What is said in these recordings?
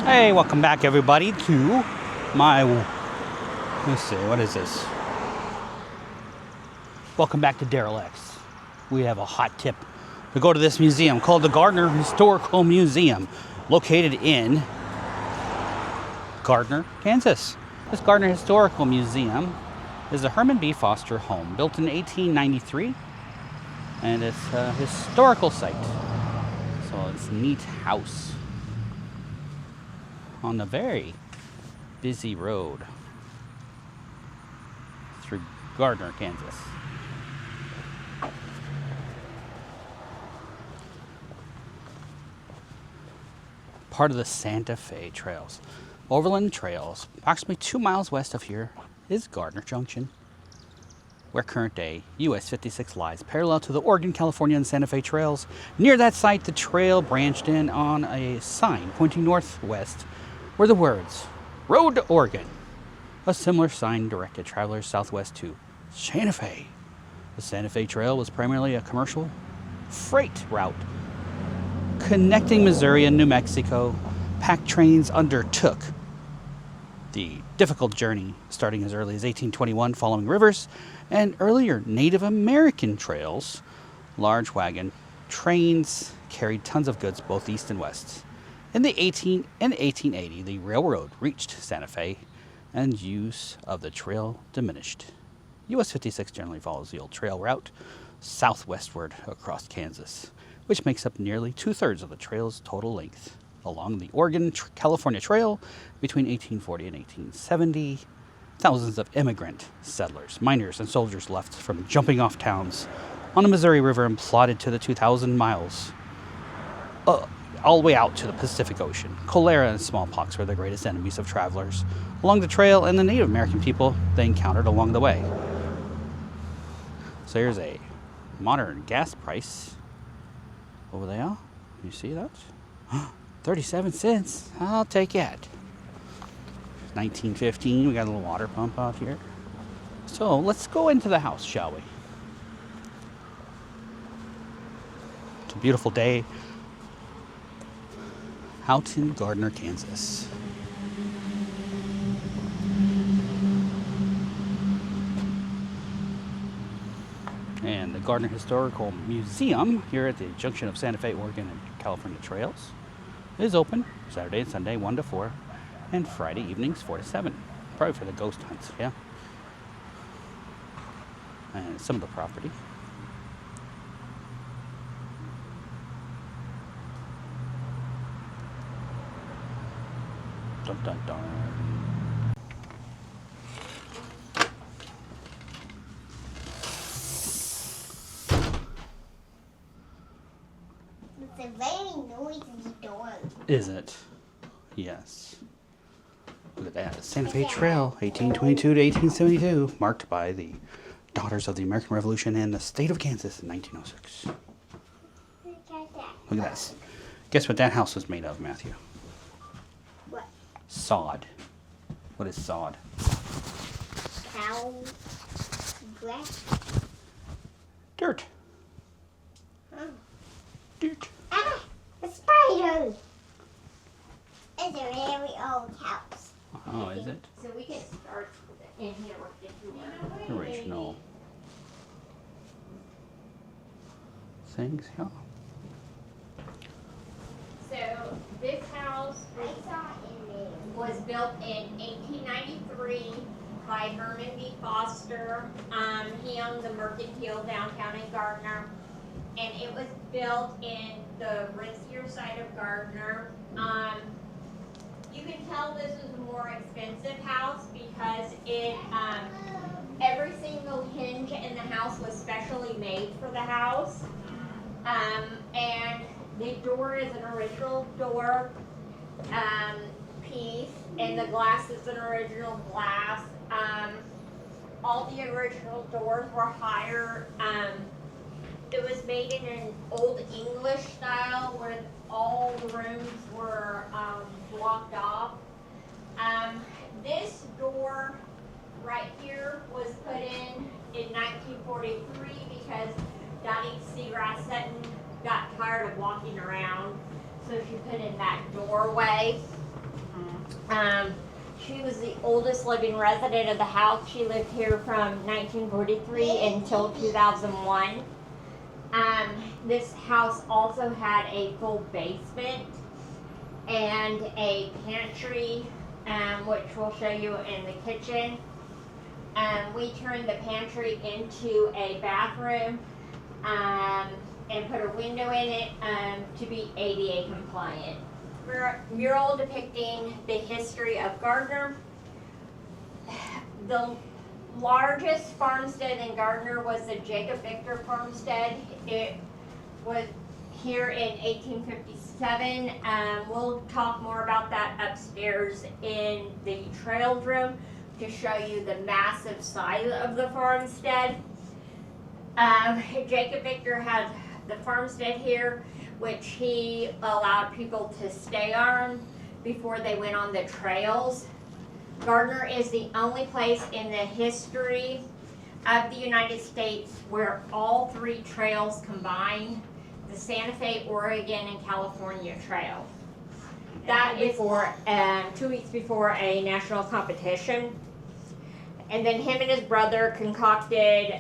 Hey, welcome back everybody to my, let's see, what is this? Welcome back to Daryl X. We have a hot tip to go to this museum called the Gardner Historical Museum, located in Gardner, Kansas. This Gardner Historical Museum is a Herman B. Foster home built in 1893, and it's a historical site. So it's a neat house on a very busy road through Gardner, Kansas. Part of the Santa Fe Trails. Overland Trails, approximately 2 miles west of here, is Gardner Junction, where current day US 56 lies, parallel to the Oregon, California, and Santa Fe Trails. Near that site, the trail branched in on a sign pointing northwest were the words, "Road to Oregon." A similar sign directed travelers southwest to Santa Fe. The Santa Fe Trail was primarily a commercial freight route connecting Missouri and New Mexico. Pack trains undertook the difficult journey starting as early as 1821 following rivers and earlier Native American trails. Large wagon trains carried tons of goods both east and west. In the 1880, the railroad reached Santa Fe and use of the trail diminished. US 56 generally follows the old trail route southwestward across Kansas, which makes up nearly 2/3 of the trail's total length. Along the Oregon-California Trail between 1840 and 1870, thousands of immigrant settlers, miners, and soldiers left from jumping off towns on the Missouri River and plodded to the 2,000 miles all the way out to the Pacific Ocean. Cholera and smallpox were the greatest enemies of travelers along the trail and the Native American people they encountered along the way. So here's a modern gas price over there. You see that? 37 cents. I'll take it. 1915. We got a little water pump out here. So let's go into the house, shall we? It's a beautiful day out in Gardner, Kansas. And the Gardner Historical Museum here at the junction of Santa Fe, Oregon and California Trails is open Saturday and Sunday 1 to 4 and Friday evenings 4 to 7. Probably for the ghost hunts, yeah. And some of the property. Dun, dun, dun. It's a very noisy door. Is it? Yes. Look at that. Santa Fe Trail, 1822 to 1872, marked by the Daughters of the American Revolution in the state of Kansas in 1906. Look at that. Guess what that house was made of, Matthew? What? Sod. What is sod? Cow grass. Dirt. Oh. Dirt. Ah, a spider. It's a very old house. Oh, is it? So we can start in here with the door. Original things, yeah. So this house was built in 1893 by Herman B. Foster. He owned the Mercantile downtown in Gardner. And it was built in the ritzier side of Gardner. You can tell this was a more expensive house because every single hinge in the house was specially made for the house. And the door is an original door piece, and the glass is an original glass. All the original doors were higher. It was made in an old English style where all the rooms were blocked off. This door right here was put in 1943 because Dottie Seagrass Sutton got tired of walking around, so she put in that doorway. She was the oldest living resident of the house. She lived here from 1943 until 2001. This house also had a full basement and a pantry, which we'll show you in the kitchen. We turned the pantry into a bathroom and put a window in it to be ADA compliant. Mural depicting the history of Gardner. The largest farmstead in Gardner was the Jacob Victor farmstead. It was here in 1857. We'll talk more about that upstairs in the trails room to show you the massive size of the farmstead. Jacob Victor had the farmstead here, which he allowed people to stay on before they went on the trails. Gardner is the only place in the history of the United States where all three trails combine, the Santa Fe, Oregon, and California trail. That is for 2 weeks before a national competition. And then him and his brother concocted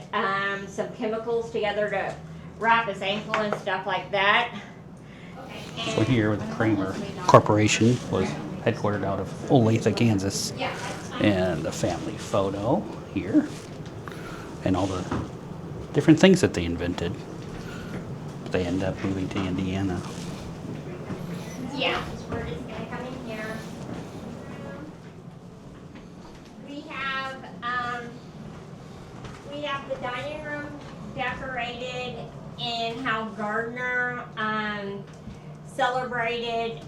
some chemicals together to wrap his ankle and stuff like that. So here with the Kramer Corporation was headquartered out of Olathe, Kansas. And the family photo here. And all the different things that they invented. They end up moving to Indiana. Yeah, we're just gonna come in here. We have the dining room decorated in how Gardner celebrated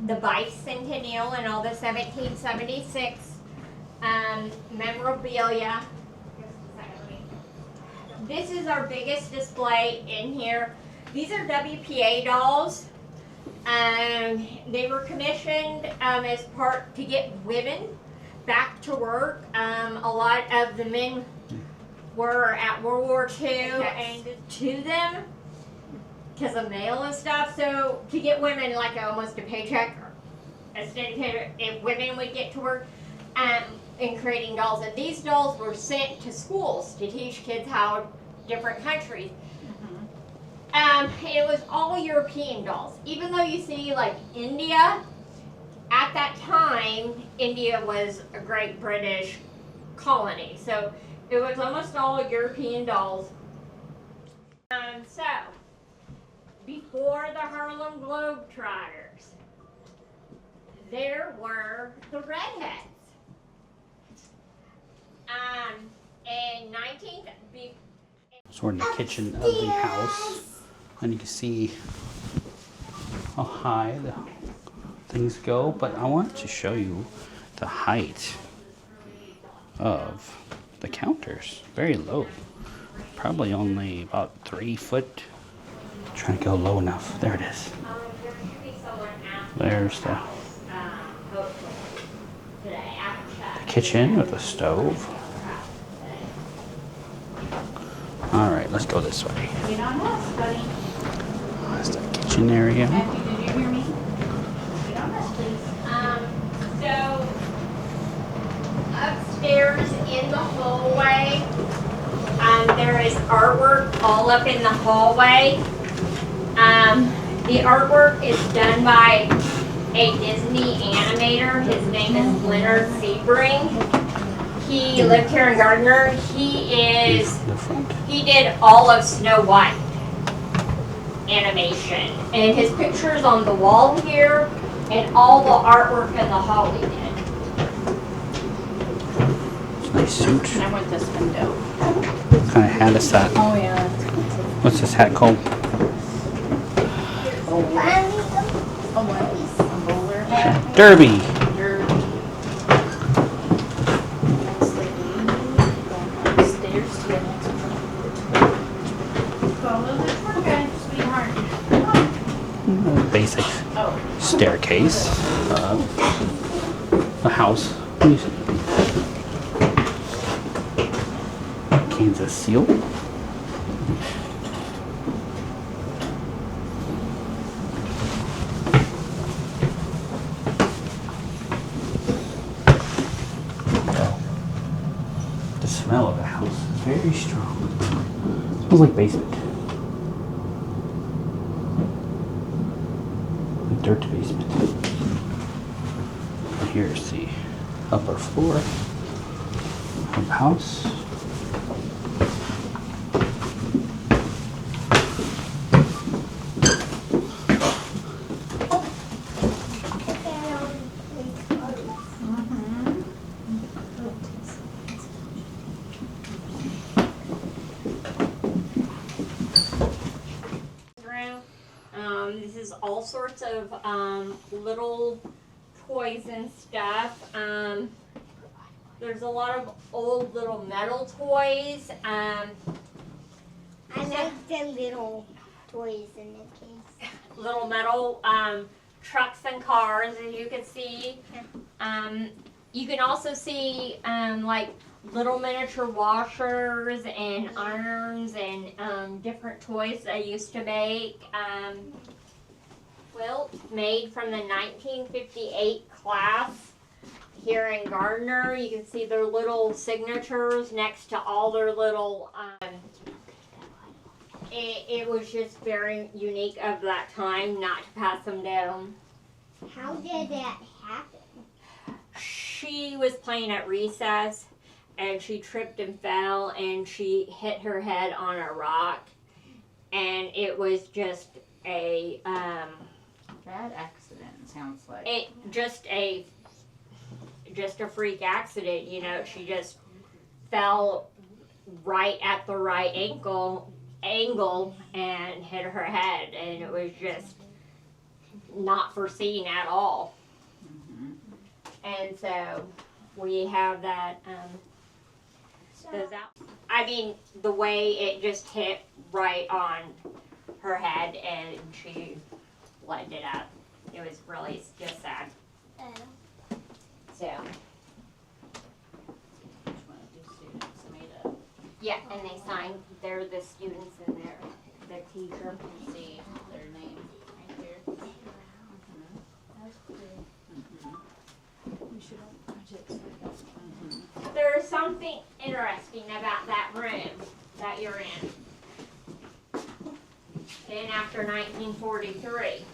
the bicentennial and all the 1776 memorabilia. This is our biggest display in here. These are WPA dolls. They were commissioned as part to get women back to work. A lot of the men were at World War II and to them because of mail and stuff. So to get women like almost a paycheck, a steady paycheck, if women would get to work in creating dolls. And these dolls were sent to schools to teach kids how different countries. It was all European dolls. Even though you see like India, at that time, India was a great British colony. So it was almost all European dolls. So, before the Harlem Globetrotters, there were the Redheads. So we're in the kitchen of the house, and you can see how high the things go, but I want to show you the height of the counters. Very low, probably only about 3 foot. Trying to go low enough. There it is. There's the kitchen with a stove. All right, let's go this way. Get on us, buddy. That's the kitchen area. Matthew, did you hear me? Get on us, please. So, upstairs in the hallway, there is artwork all up in the hallway. The artwork is done by a Disney animator. His name is Leonard Sebring. He lived here in Gardner. He did all of Snow White animation. And his picture's on the wall here, and all the artwork in the hall he did. It's a nice suit. I want this window. What kind of hat is that? Oh, yeah, that's expensive. What's this hat called? Oh, what? A bowler hat? Derby. Derby. Next lady, going upstairs to the next one. Follow the tour guide, sweetheart. Basic Oh. staircase of the house. Kansas seal. smell of the house is very strong. It smells like basement. A dirt basement. And here's the upper floor of the house. This is all sorts of little toys and stuff. There's a lot of old little metal toys. I like the little toys in the case. Little metal trucks and cars, as you can see. You can also see like little miniature washers and irons and different toys I used to make. Quilt made from the 1958 class here in Gardner. You can see their little signatures next to all their little, it was just very unique of that time not to pass them down. How did that happen? She was playing at recess and she tripped and fell and she hit her head on a rock, and it was just a Bad accident, sounds like. just a freak accident, you know. She just fell right at the right angle and hit her head, and it was just not foreseen at all. And so we have that those out. I mean, the way it just hit right on her head and she ended up. It was really just sad. So Each one of these students made a, yeah, and they signed. They're the students and they're the teacher. see their name right there. That's cool. We should all projects. There's something interesting about that room that you're in. And after 1943.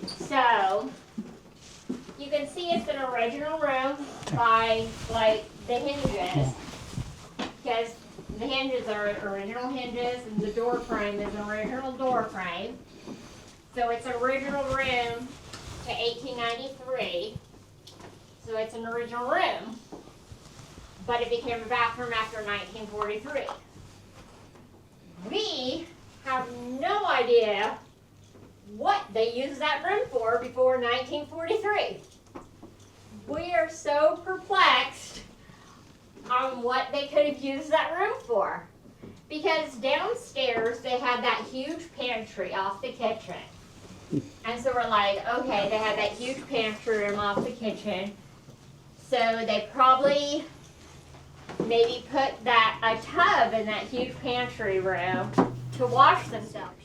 So, you can see it's an original room by, like, the hinges. Because the hinges are original hinges and the door frame is an original door frame. So it's an original room to 1893. So it's an original room. But it became a bathroom after 1943. We have no idea what they used that room for before 1943. We are so perplexed on what they could have used that room for. Because downstairs they had that huge pantry off the kitchen. And so we're like, okay, they had that huge pantry room off the kitchen. So they probably maybe put a tub in that huge pantry room to wash themselves.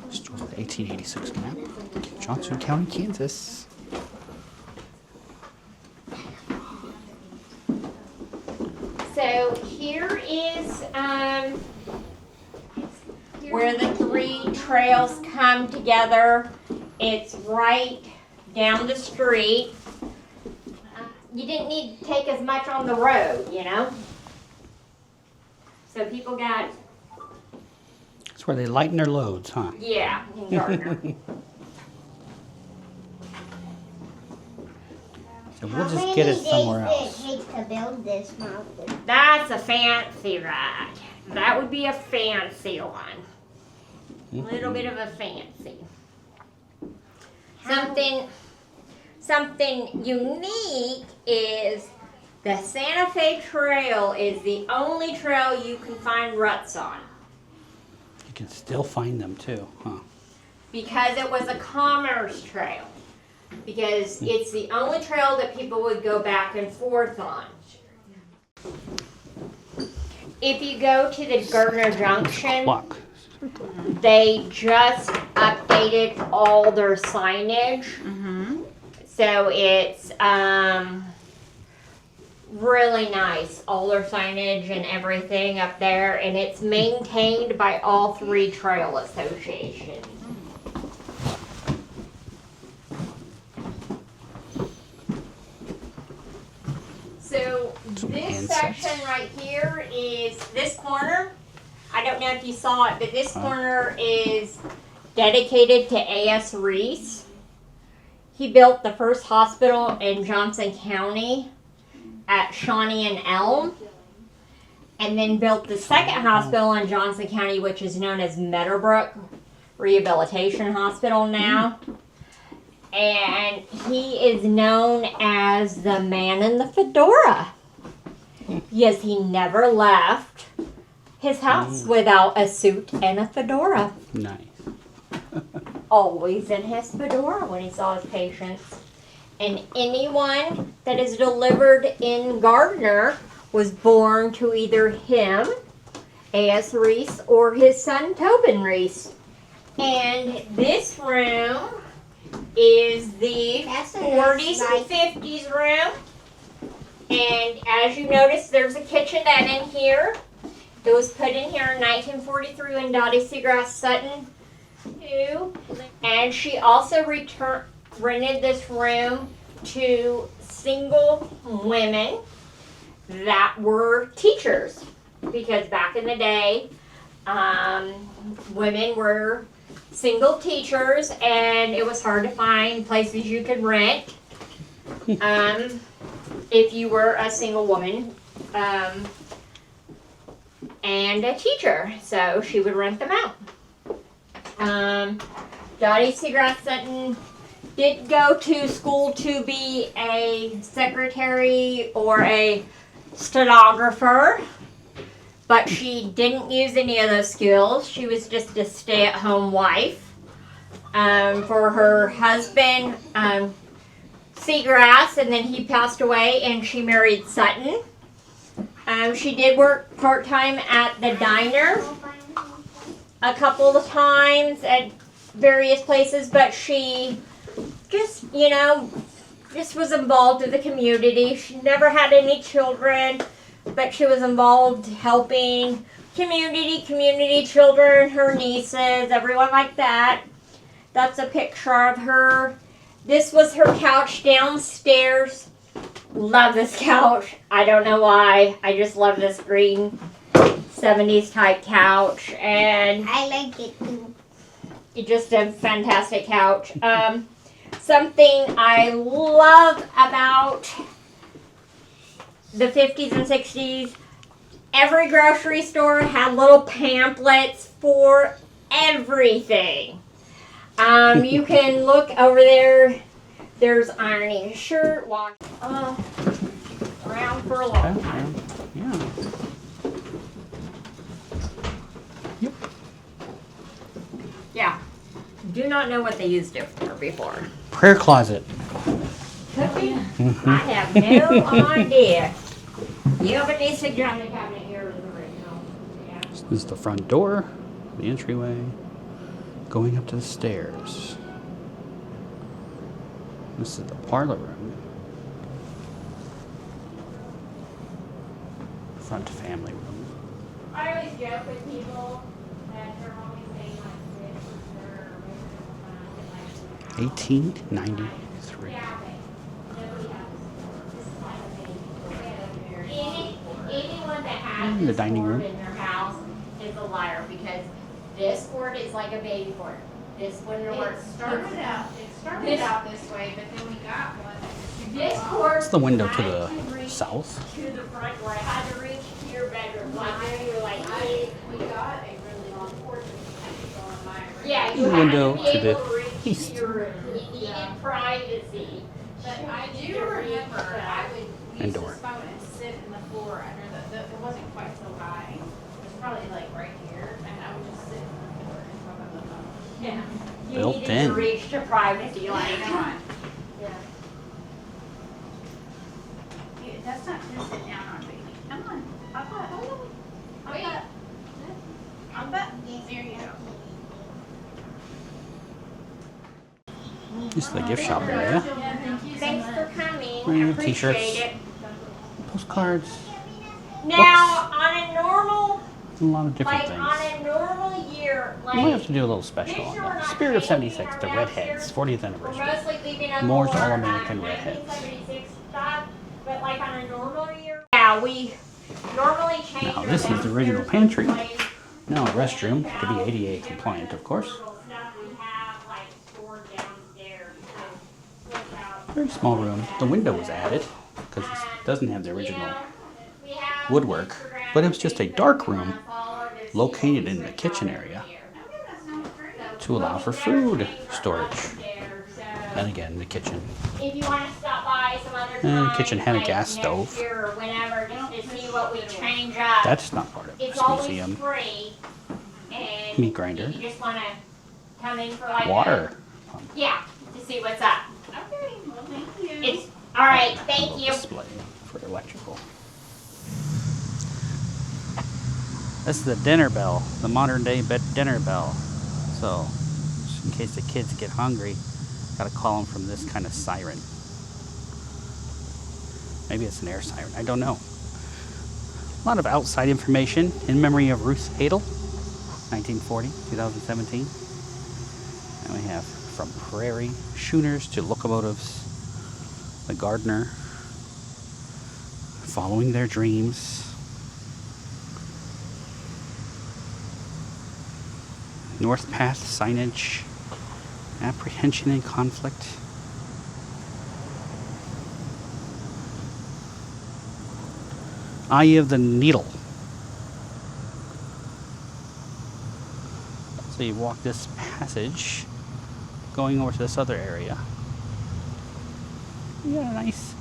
Just the 1886 map. Johnson County, Kansas. So here is where the three trails come together. It's right down the street. You didn't need to take as much on the road, you know? So people got, That's where they lighten their loads, huh? yeah, in Gardner. So we'll just get it somewhere else. How many days did it take to build this mountain? That's a fancy ride. That would be a fancy one. A little bit of a fancy. Something unique is the Santa Fe Trail is the only trail you can find ruts on. You can still find them too, huh? Because it was a commerce trail. Because it's the only trail that people would go back and forth on. If you go to the Gardner Junction, Clock. they just updated all their signage. So it's really nice, all their signage and everything up there, and it's maintained by all three trail associations. So this section right here is this corner. I don't know if you saw it, but this corner is dedicated to A.S. Reese. He built the first hospital in Johnson County at Shawnee and Elm, and then built the second hospital in Johnson County, which is known as Meadowbrook Rehabilitation Hospital now. And he is known as the man in the fedora. Yes, he never left his house without a suit and a fedora. Nice. Always in his fedora when he saw his patients. And anyone that is delivered in Gardner was born to either him, A.S. Reese, or his son Tobin Reese. And this room is the 40s and 50s room. And as you notice, there's a kitchenette in here. It was put in here in 1943 when Dottie Seagrass Sutton too. And she also rented this room to single women that were teachers, because back in the day, women were single teachers and it was hard to find places you could rent if you were a single woman and a teacher, so she would rent them out. Dottie Seagrass Sutton did go to school to be a secretary or a stenographer, but she didn't use any of those skills. She was just a stay-at-home wife for her husband, Seagrass, and then he passed away and she married Sutton. She did work part-time at the diner a couple of times at various places, but she just, just was involved in the community. She never had any children, but she was involved helping community children, her nieces, everyone like that. That's a picture of her. This was her couch downstairs. Love this couch. I don't know why. I just love this green 70s type couch. And I like it too. It's just a fantastic couch. Something I love about the 50s and 60s, every grocery store had little pamphlets for everything. You can look over there. There's ironing a shirt, wash, around for a long time. Yeah. Yep. Yeah. Do not know what they used it for before. Prayer closet. Could be. I have no idea. You have a decent cabinet here in the original. Yeah. This is the front door, the entryway, going up to the stairs. This is the parlor room. Front family room. I always joke with people that they're always saying like this is their original 1893. Yeah, okay. Nobody has this is like a baby. Anyone that has The this dining board room. in their house is a liar, because this board is like a baby board. This wouldn't work. It started out this way, but then we got one. This board. It's the window to I the had reach south. To the front where I had to reach to your bedroom. Like you were like, We got a really long porch on my room. yeah, you Window had to be to able the to reach east. to your room. You needed privacy. But I do remember I would And use door. this phone and sit in the floor under the it wasn't quite so high. It was probably like right here, and I would just sit in the floor in front of the phone. Yeah. You Built needed in. to reach to privacy, like. Come on. Yeah. That's not just sit down on baby. Come on. Up. Wait. Up. There you go. This is the gift shop area. Yeah, thank you. Appreciate T-shirts, it. postcards, Now, on a normal, a lot of different like things. on a normal year, We might have like to do a little special on that. Spirit of 76, the Redheads, 40th we're anniversary. mostly leaving up Moore's for, All-American Redheads. 1976 stuff, but like on a normal year, yeah, we normally change. Now, this is the original pantry. Now, a restroom to be ADA compliant, of course. Very small room. The window was added because it doesn't have the original woodwork, but it was just a dark room located in the kitchen area to allow for food storage. And again, the kitchen. If you want to stop by some other time, And the kitchen had a gas like stove. next year or whenever, just to see what we change up. That's not part of It's this always museum. free. And Meat grinder. you just want to come in for like Water. yeah, to see what's up. Okay, well, thank you. It's all right. Thank you. Display for electrical. This is the dinner bell, the modern day dinner bell. So, just in case the kids get hungry, gotta call them from this kind of siren. Maybe it's an air siren, I don't know. A lot of outside information in memory of Ruth Adel, 1940, 2017. And we have from prairie schooners to locomotives, the Gardner following their dreams. North Path signage, apprehension and conflict. Eye of the Needle. So you walk this passage, going over to this other area. You got a nice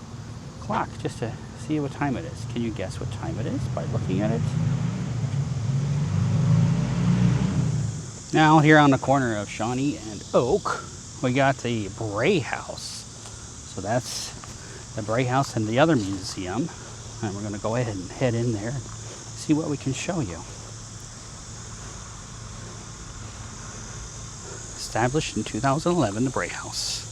clock just to see what time it is. Can you guess what time it is by looking at it? Now here on the corner of Shawnee and Oak, we got the Bray House. So that's the Bray House and the other museum. And we're going to go ahead and head in there and see what we can show you. Established in 2011, the Bray House.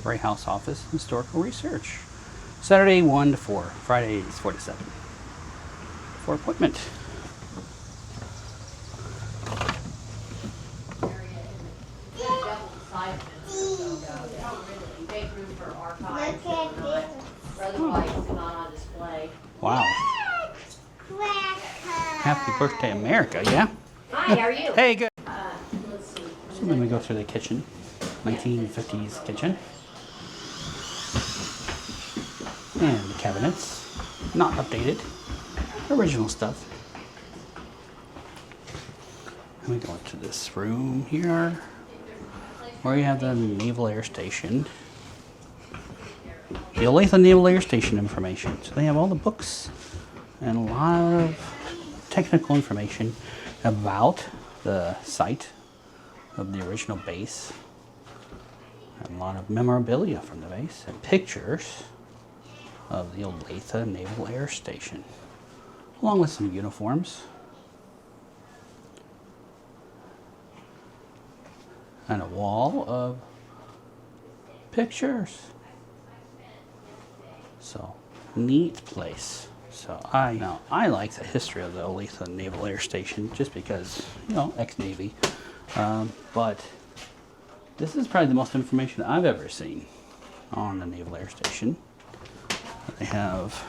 Bray House Office, Historical Research. Saturday 1 to 4, Fridays 4 to 7. For appointment. Wow. Happy birthday, America, yeah? Hi, how are you? Hey, good. So then we go through the kitchen, 1950s kitchen. And the cabinets, not updated, original stuff. And we go into this room here, where you have the Naval Air Station. The Olathe Naval Air Station information. So they have all the books and a lot of technical information about the site of the original base. And a lot of memorabilia from the base and pictures of the Olathe Naval Air Station, along with some uniforms. And a wall of pictures. So, neat place. So I like the history of the Olathe Naval Air Station just because, you know, ex-Navy. But this is probably the most information I've ever seen on the Naval Air Station. They have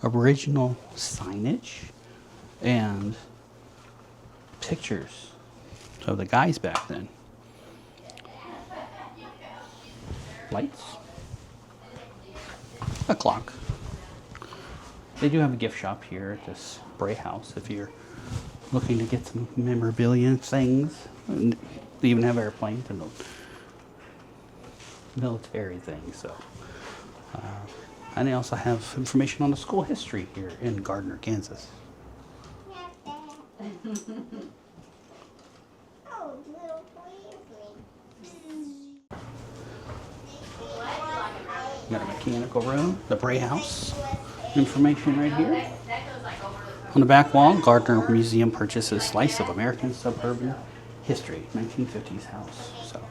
original signage and pictures of the guys back then. Lights. A clock. They do have a gift shop here at this Bray House if you're looking to get some memorabilia and things. And they even have airplanes and military things. So, and they also have information on the school history here in Gardner, Kansas. Oh, little boy. We got a mechanical room, the Bray House information right here. On the back wall, Gardner Museum purchased a slice of American suburban history, 1950s house. So,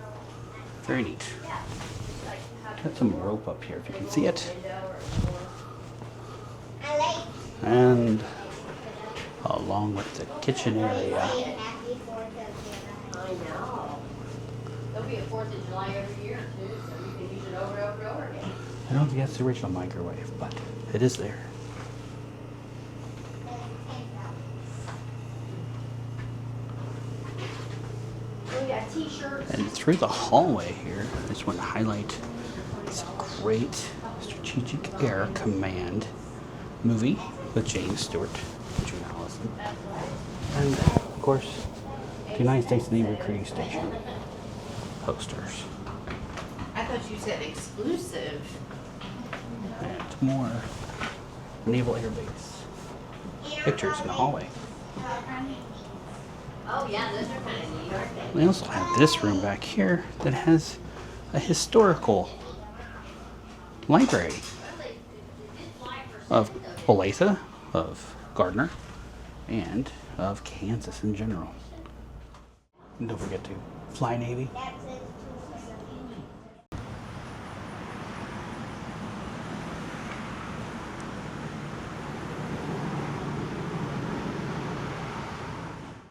very neat. Got some rope up here if you can see it. And along with the kitchen area. I know. There'll be a 4th of July every year too, so you can use it over and over and over again. I don't think that's the original microwave, but it is there. We got t-shirts. And through the hallway here, I just want to highlight this great Strategic Air Command movie with James Stewart and June Allison. And of course, the United States Navy Recruiting Station posters. I thought you said exclusive. And more Naval Air Base pictures in the hallway. Oh yeah, those are kind of neat, aren't they? We also have this room back here that has a historical library of Olathe, of Gardner, and of Kansas in general. And don't forget to fly Navy.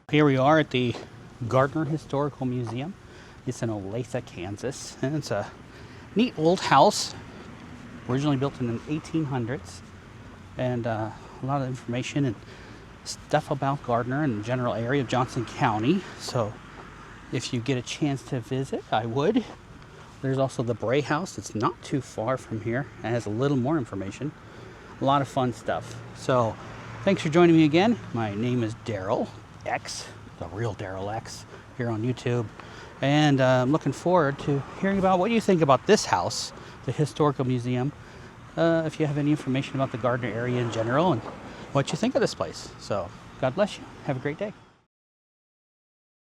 Here we are at the Gardner Historical Museum. It's in Olathe, Kansas, and it's a neat old house, originally built in the 1800s, and a lot of information and stuff about Gardner and the general area of Johnson County. So if you get a chance to visit, I would. There's also the Bray House. It's not too far from here. It has a little more information. A lot of fun stuff. So thanks for joining me again. My name is Daryl X, the real Daryl X, here on YouTube. And I'm looking forward to hearing about what you think about this house, the Historical Museum. If you have any information about the Gardner area in general and what you think of this place. So God bless you. Have a great day.